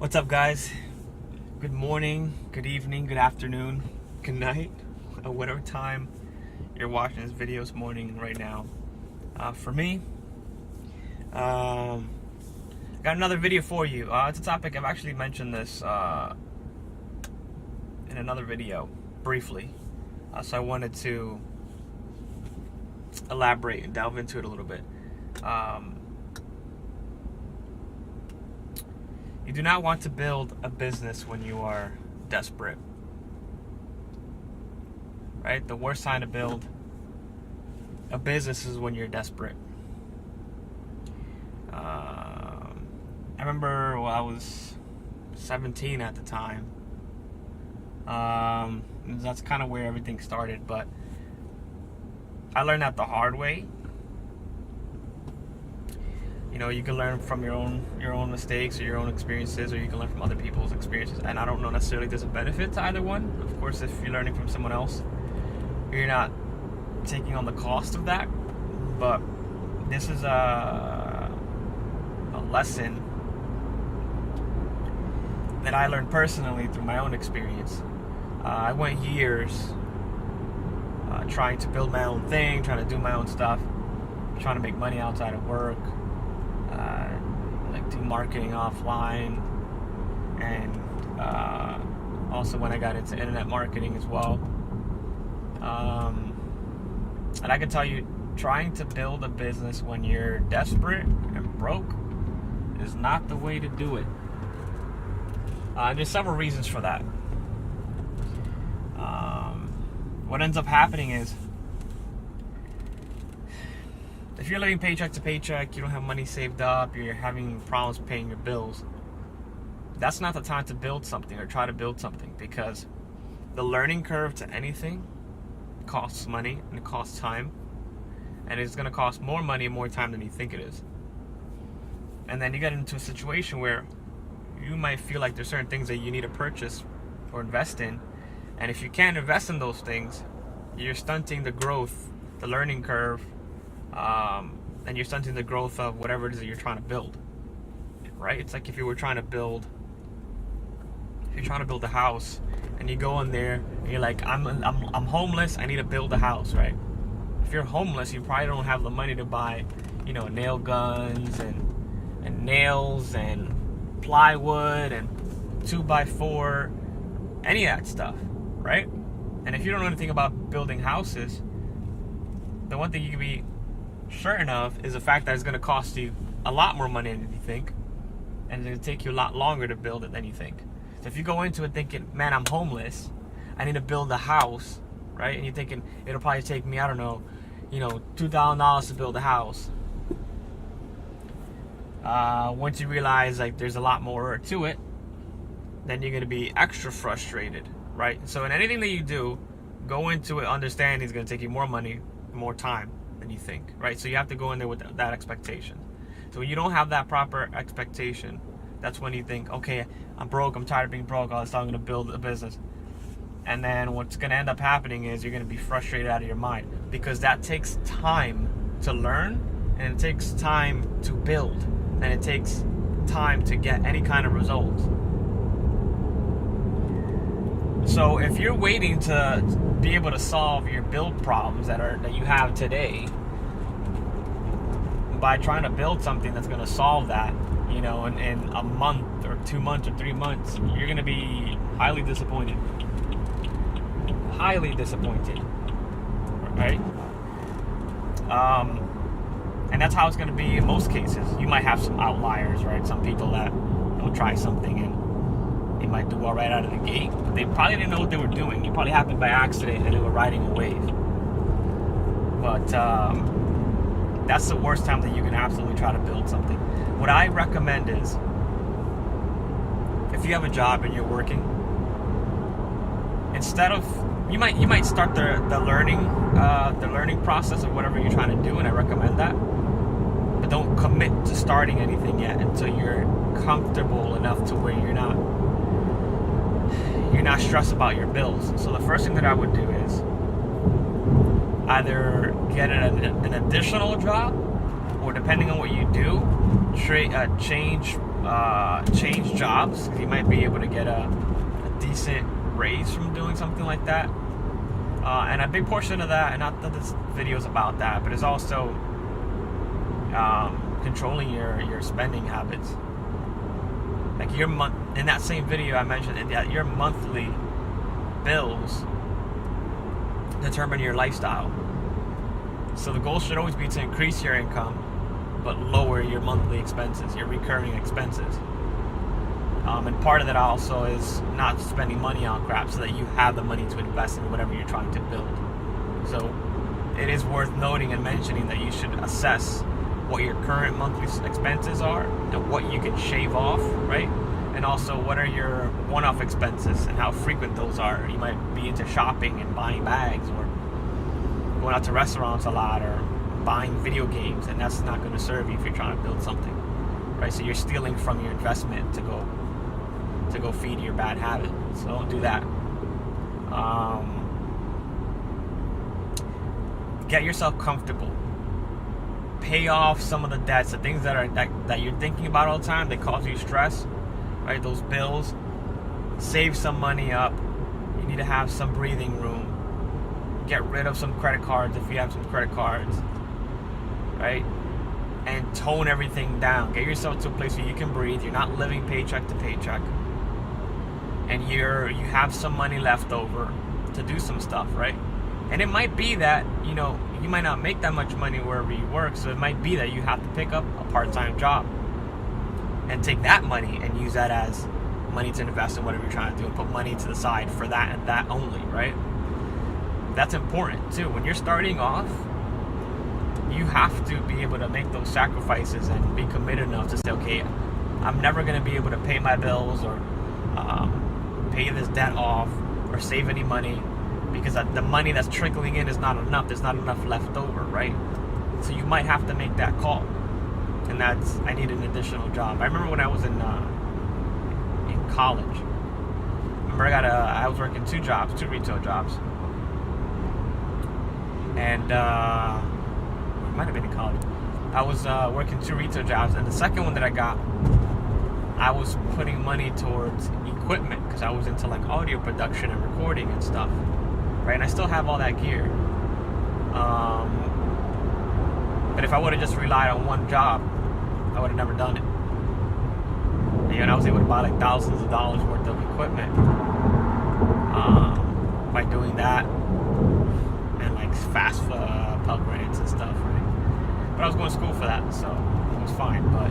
What's up, guys? Good morning, good evening, good afternoon, good night, whatever time you're watching this video this morning right now. For me, got another video for you. It's a topic I've actually mentioned this in another video briefly, so I wanted to elaborate and delve into it a little bit. You do not want to build a business when you are desperate, right? The worst time to build a business is when you're desperate. I remember I was 17 at the time. That's kind of where everything started, but I learned that the hard way. You know, you can learn from your own mistakes or your own experiences, or you can learn from other people's experiences. And I don't know necessarily there's a benefit to either one. Of course, if you're learning from someone else, you're not taking on the cost of that. But this is a lesson that I learned personally through my own experience. I went years trying to build my own thing, trying to do my own stuff, trying to make money outside of work. Like do marketing offline, and also when I got into internet marketing as well. And I can tell you, trying to build a business when you're desperate and broke is not the way to do it. There's several reasons for that. What ends up happening is, if you're living paycheck to paycheck, you don't have money saved up, you're having problems paying your bills, that's not the time to build something or try to build something, because the learning curve to anything costs money and it costs time, and it's going to cost more money and more time than you think it is. And then you get into a situation where you might feel like there's certain things that you need to purchase or invest in, and if you can't invest in those things, you're stunting the growth, the learning curve, and you're stunting the growth of whatever it is that you're trying to build, right? It's like if you're trying to build a house, and you go in there and you're like, I'm homeless, I need to build a house, right? If you're homeless, you probably don't have the money to buy, nail guns and nails and plywood and 2x4, any of that stuff, right? And if you don't know anything about building houses, the one thing you can be certain of is the fact that it's going to cost you a lot more money than you think, and it's going to take you a lot longer to build it than you think. So if you go into it thinking, man, I'm homeless, I need to build a house, right? And you're thinking it'll probably take me, I don't know, $2,000 to build a house. Once you realize like there's a lot more to it, then you're going to be extra frustrated, right? So in anything that you do, go into it understanding it's going to take you more money, more time than you think, right? So you have to go in there with that expectation. So when you don't have that proper expectation, that's when you think, okay, I'm broke, I'm tired of being broke, so I'm going to build a business. And then what's going to end up happening is you're going to be frustrated out of your mind, because that takes time to learn, and it takes time to build, and it takes time to get any kind of results. So if you're waiting to be able to solve your build problems that you have today by trying to build something that's going to solve that, in a month or 2 months or 3 months, you're going to be highly disappointed. Highly disappointed, right? And that's how it's going to be in most cases. You might have some outliers, right? Some people that try something and they might do all right out of the gate, but they probably didn't know what they were doing. It probably happened by accident and they were riding a wave. But that's the worst time that you can absolutely try to build something. What I recommend is, if you have a job and you're working, instead of you might start the learning process of whatever you're trying to do, and I recommend that. But don't commit to starting anything yet until you're comfortable enough to where you're not stressed about your bills. So the first thing that I would do is either get an additional job, or depending on what you do, change change jobs. You might be able to get a decent raise from doing something like that. And a big portion of that, and not that this video is about that, but it's also controlling your spending habits. Like in that same video I mentioned that your monthly bills determine your lifestyle. So the goal should always be to increase your income, but lower your monthly expenses, your recurring expenses. And part of that also is not spending money on crap, so that you have the money to invest in whatever you're trying to build. So it is worth noting and mentioning that you should assess what your current monthly expenses are and what you can shave off, right? And also what are your one-off expenses and how frequent those are. You might be into shopping and buying bags, or going out to restaurants a lot, or buying video games, and that's not going to serve you if you're trying to build something, right? So you're stealing from your investment to go feed your bad habit. So don't do that. Get yourself comfortable. Pay off some of the debts, the things that you're thinking about all the time. They cause you stress, right? Those bills. Save some money up. You need to have some breathing room. Get rid of some credit cards if you have some credit cards, right? And tone everything down. Get yourself to a place where you can breathe. You're not living paycheck to paycheck, and you have some money left over to do some stuff, right? And it might be that, you might not make that much money wherever you work, so it might be that you have to pick up a part-time job and take that money and use that as money to invest in whatever you're trying to do, and put money to the side for that and that only, right? That's important too. When you're starting off, you have to be able to make those sacrifices and be committed enough to say, okay, I'm never going to be able to pay my bills, or pay this debt off, or save any money, because the money that's trickling in is not enough. There's not enough left over, right? So you might have to make that call, and that's, I need an additional job. I remember when I was in college. I was working two retail jobs, and it might have been in college. I was working two retail jobs, and the second one that I got, I was putting money towards equipment, because I was into like audio production and recording and stuff, right? And I still have all that gear. But if I would have just relied on one job, I would have never done it. And I was able to buy like thousands of dollars worth of equipment by doing that, and like fast Pell grants and stuff, right? But I was going to school for that, so it was fine. But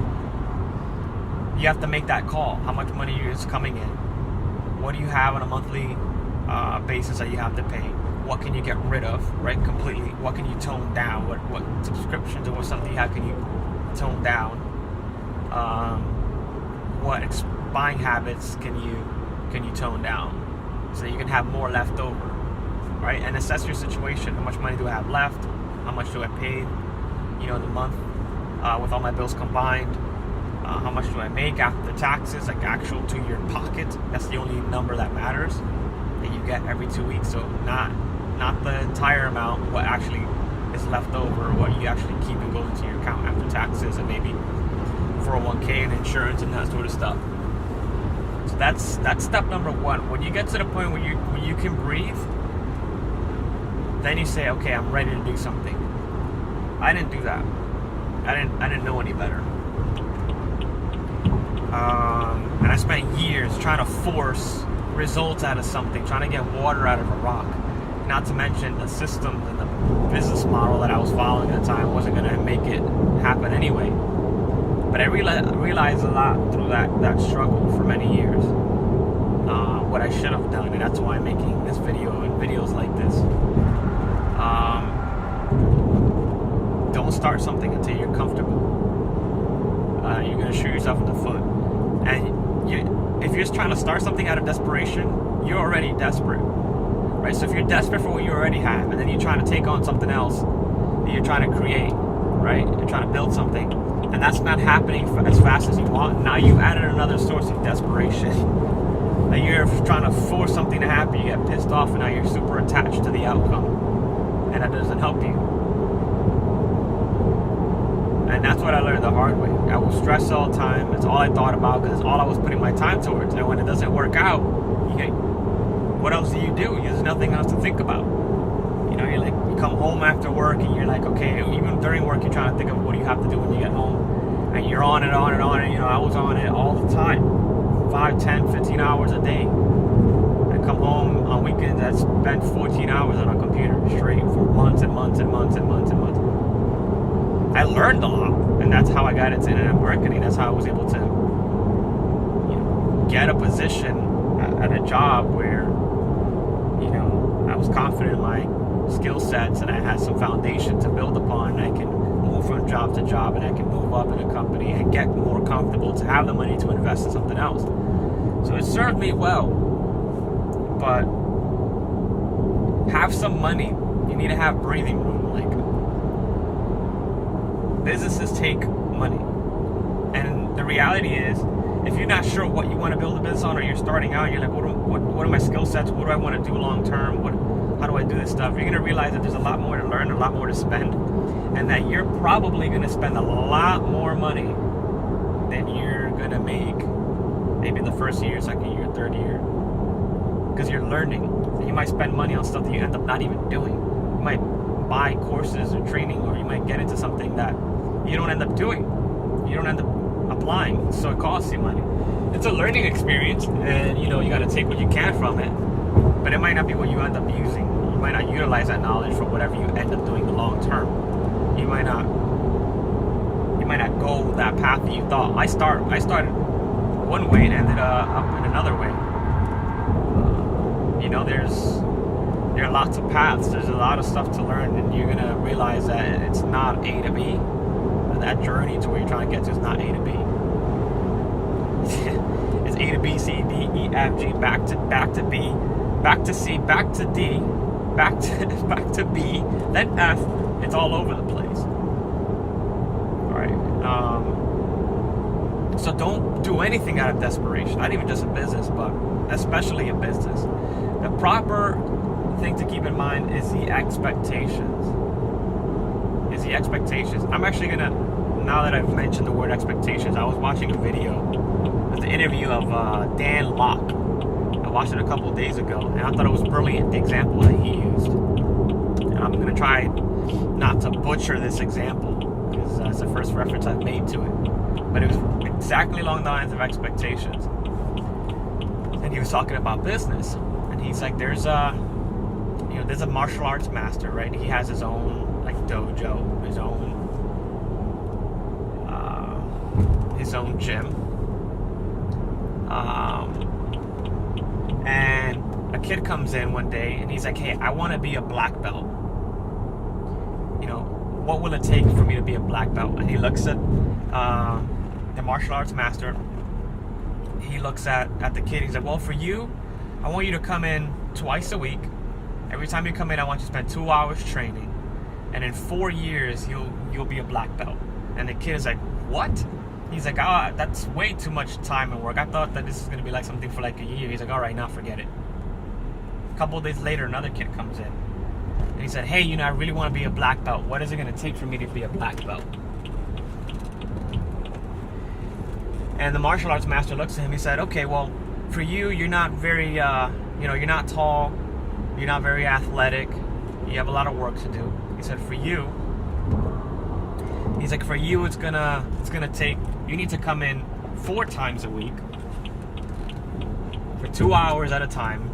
you have to make that call. How much money is coming in? What do you have on a monthly basis that you have to pay? What can you get rid of, right? Completely. What can you tone down? What subscriptions or what something you have can you tone down? What buying habits can you tone down, so that you can have more left over, right? And assess your situation. How much money do I have left? How much do I pay, in the month, with all my bills combined? How much do I make after taxes, like actual to your pocket? That's the only number that matters, that you get every 2 weeks. So not the entire amount, what actually is left over, what you actually keep and goes into your account after taxes, and maybe 401k and insurance and that sort of stuff. So that's step number one. When you get to the point where you can breathe, then you say, okay, I'm ready to do something. I didn't do that. I didn't know any better. And I spent years trying to force results out of something, trying to get water out of a rock. Not to mention the systems and the business model that I was following at the time wasn't going to make it happen anyway. But I realized a lot through that struggle for many years, what I should have done, and that's why I'm making this video and videos like this. Don't start something until you're comfortable. You're going to shoot yourself in the foot. And if you're just trying to start something out of desperation, you're already desperate, right? So if you're desperate for what you already have, and then you're trying to take on something else that you're trying to create, right? You're trying to build something, and that's not happening as fast as you want. Now you've added another source of desperation. Now you're trying to force something to happen, you get pissed off, and now you're super attached to the outcome, and that doesn't help you. And that's what I learned the hard way. I was stressed all the time. It's all I thought about because it's all I was putting my time towards. And when it doesn't work out, what else do? There's nothing else to think about. You're like, you come home after work and you're like, okay, even during work, you're trying to think of what do you have to do when you get home. And you're on and on and on. And, I was on it all the time. 5, 10, 15 hours a day. I come home on weekends, I spent 14 hours on a computer straight for months and months and months and months and months. I learned a lot, and that's how I got into internet marketing. That's how I was able to, get a position at a job where, I was confident in my skill sets and I had some foundation to build upon. And I can move from job to job, and I can move up in a company and get more comfortable to have the money to invest in something else. So it served me well, but have some money. You need to have breathing room. Businesses take money, and the reality is, if you're not sure what you want to build a business on, or you're starting out, you're like, what are my skill sets? What do I want to do long term? How do I do this stuff? You're going to realize that there's a lot more to learn, a lot more to spend, and that you're probably going to spend a lot more money than you're going to make maybe the first year, second year, third year, because you're learning. You might spend money on stuff that you end up not even doing. You might buy courses or training, or you might get into something that you don't end up doing. You don't end up applying, so it costs you money. It's a learning experience, and you got to take what you can from it, but it might not be what you end up using. You might not utilize that knowledge for whatever you end up doing the long term. You might not go that path that you thought. I started one way and ended up in another way. There are lots of paths. There's a lot of stuff to learn, and you're gonna realize that it's not A to B. That journey to where you're trying to get to is not A to B. It's A to B, C, D, E, F, G, back to B, back to C, back to D, back to B, then F. It's all over the place. All right. So don't do anything out of desperation. Not even just a business, but especially a business. The proper thing to keep in mind is the expectations. I'm actually gonna, now that I've mentioned the word expectations, I was watching a video, the interview of Dan Lok. I watched it a couple days ago, and I thought it was brilliant, the example that he used. And I'm gonna try not to butcher this example, because that's the first reference I've made to it. But it was exactly along the lines of expectations. And he was talking about business, and he's like, there's a martial arts master, right? He has his own dojo, his own gym, and a kid comes in one day and he's like, hey, I want to be a black belt. What will it take for me to be a black belt? And he looks at the martial arts master. He looks at the kid. He's like, well, for you, I want you to come in twice a week. Every time you come in, I want you to spend 2 hours training, and in 4 years you'll be a black belt. And the kid is like, what? He's like, that's way too much time and work. I thought that this is gonna be like something for like a year. He's like, all right, now forget it. A couple of days later, another kid comes in, and he said, hey, I really want to be a black belt. What is it gonna take for me to be a black belt? And the martial arts master looks at him. He said, okay, well, for you, you're not very, you're not tall. You're not very athletic. You have a lot of work to do. He said, for you, it's gonna take, you need to come in 4 times a week for 2 hours at a time,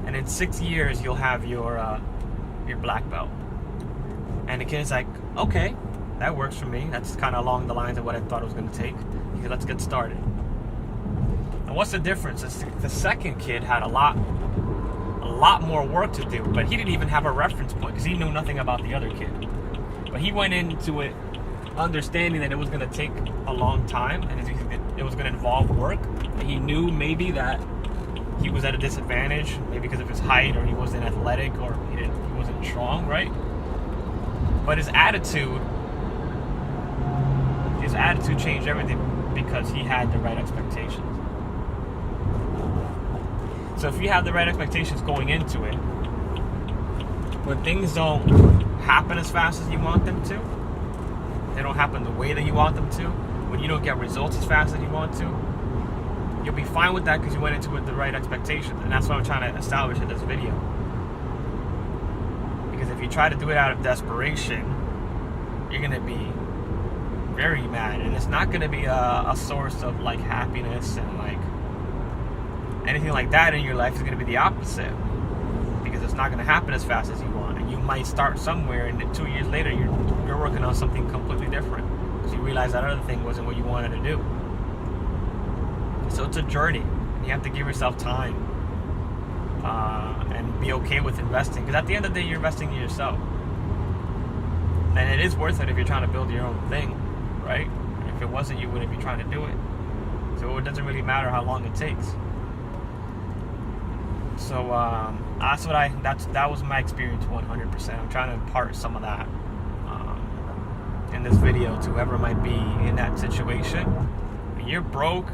and in 6 years you'll have your black belt. And the kid's like, okay, that works for me. That's kind of along the lines of what I thought it was gonna take. He said, let's get started. And what's the difference? The second kid had a lot more work to do, but he didn't even have a reference point because he knew nothing about the other kid. But he went into it understanding that it was going to take a long time and it was going to involve work. And he knew maybe that he was at a disadvantage, maybe because of his height, or he wasn't athletic, or he wasn't strong, right? But his attitude changed everything because he had the right expectations. So if you have the right expectations going into it, when things don't happen as fast as you want them to, they don't happen the way that you want them to, when you don't get results as fast as you want to, you'll be fine with that because you went into it with the right expectations. And that's what I'm trying to establish in this video. Because if you try to do it out of desperation, you're going to be very mad. And it's not going to be a source of like happiness and like anything like that in your life. Is going to be the opposite. Because it's not going to happen as fast as you want. And you might start somewhere and 2 years later you're working on something completely different. Because you realize that other thing wasn't what you wanted to do. So it's a journey. And you have to give yourself time. And be okay with investing. Because at the end of the day, you're investing in yourself. And it is worth it if you're trying to build your own thing. Right? And if it wasn't, you wouldn't be trying to do it. So it doesn't really matter how long it takes. So that was my experience 100%. I'm trying to impart some of that in this video to whoever might be in that situation. When you're broke,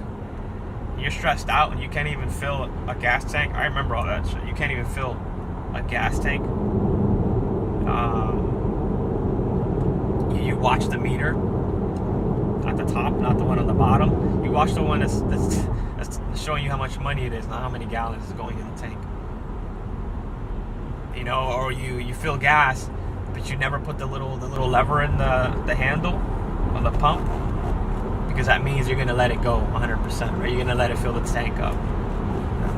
you're stressed out, and you can't even fill a gas tank. I remember all that shit. You can't even fill a gas tank. You watch the meter at the top, not the one on the bottom. You watch the one that's showing you how much money it is, not how many gallons is going in the tank. You know, or you fill gas, but you never put the little lever in the handle of the pump, because that means you're gonna let it go 100%, right? You're gonna let it fill the tank up.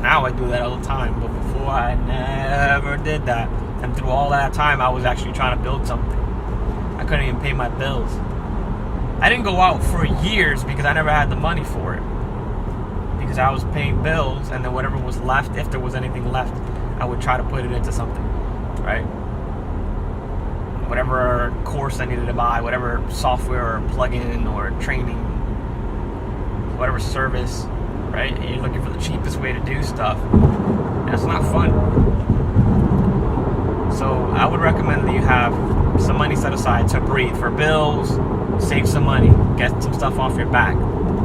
Now I do that all the time, but before I never did that. And through all that time, I was actually trying to build something. I couldn't even pay my bills. I didn't go out for years because I never had the money for it. Because I was paying bills, and then whatever was left, if there was anything left, I would try to put it into something, right? Whatever course I needed to buy, whatever software or plugin or training, whatever service, right? And you're looking for the cheapest way to do stuff. And it's not fun. So I would recommend that you have some money set aside to breathe for bills, save some money, get some stuff off your back,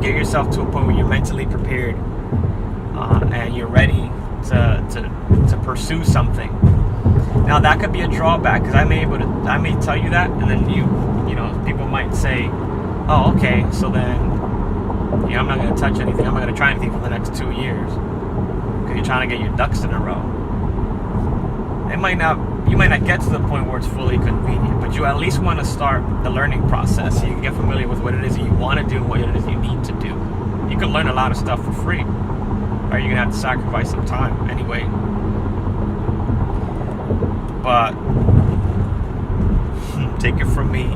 get yourself to a point where you're mentally prepared and you're ready to pursue something. Now that could be a drawback, because I may tell you that, and then you know people might say, oh, okay, so then I'm not going to touch anything, I'm not going to try anything for the next 2 years because you're trying to get your ducks in a row. You might not get to the point where it's fully convenient, but you at least want to start the learning process so you can get familiar with what it is that you want to do and what it is you need to do. You can learn a lot of stuff for free, or you're going to have to sacrifice some time anyway. But take it from me,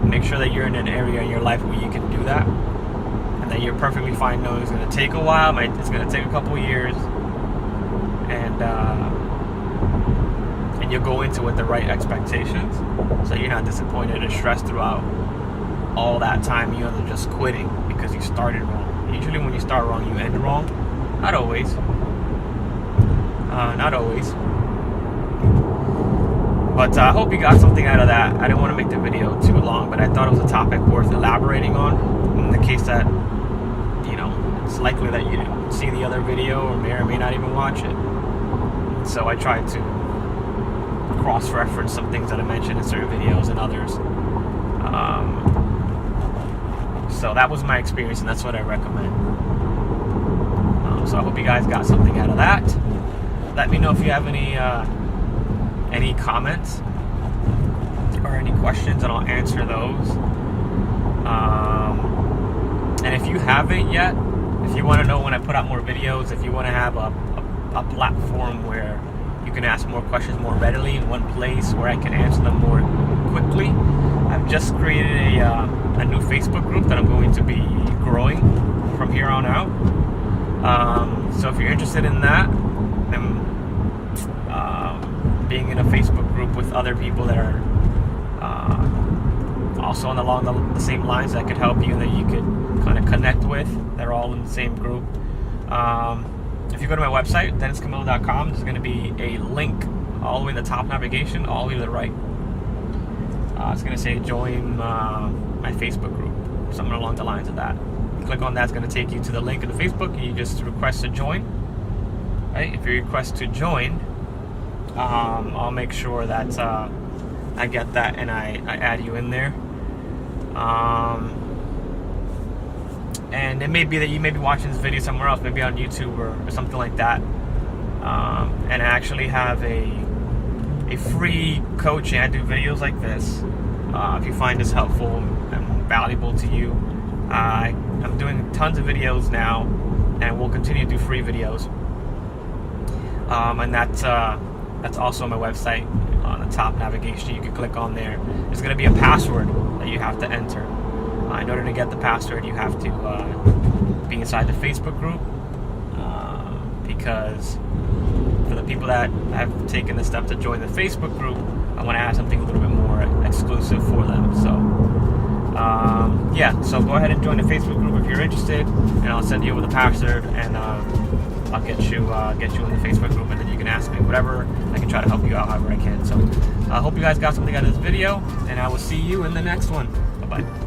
make sure that you're in an area in your life where you can do that, and that you're perfectly fine knowing it's going to take a while, it's going to take a couple years, and you'll go into it with the right expectations, so you're not disappointed or stressed throughout all that time. You end up just quitting because you started wrong. Usually when you start wrong, you end wrong. Not always. Not always. But I hope you got something out of that. I didn't want to make the video too long, but I thought it was a topic worth elaborating on, in the case that, it's likely that you didn't see the other video or may not even watch it. So I tried to cross-reference some things that I mentioned in certain videos and others. So that was my experience, and that's what I recommend. So I hope you guys got something out of that. Let me know if you have any comments or any questions, and I'll answer those. And if you haven't yet, if you want to know when I put out more videos, if you want to have a platform where you can ask more questions more readily in one place where I can answer them more quickly, I've just created a new Facebook group that I'm going to be growing from here on out. So if you're interested in that, and being in a Facebook group with other people that are also along the same lines that could help you and that you could kind of connect with, they're all in the same group. If you go to my website, DennisCamillo.com, there's going to be a link all the way in the top navigation, all the way to the right. It's going to say join my Facebook group, something along the lines of that. Click on that, it's going to take you to the link in the Facebook, and you just request to join. Right? If you request to join, I'll make sure that I get that and I add you in there. And it may be that you may be watching this video somewhere else, maybe on YouTube or something like that. And I actually have a free coaching. I do videos like this. If you find this helpful and valuable to you, I'm doing tons of videos now, and we'll continue to do free videos. And that's also on my website on the top navigation. You can click on there. There's going to be a password that you have to enter. In order to get the password, you have to be inside the Facebook group, because for the people that have taken the step to join the Facebook group, I want to add something a little bit more exclusive for them. So yeah, so go ahead and join the Facebook group if you're interested, and I'll send you over the password, and I'll get you in the Facebook group, and then you can ask me whatever. I can try to help you out however I can. So I hope you guys got something out of this video, and I will see you in the next one. Bye bye.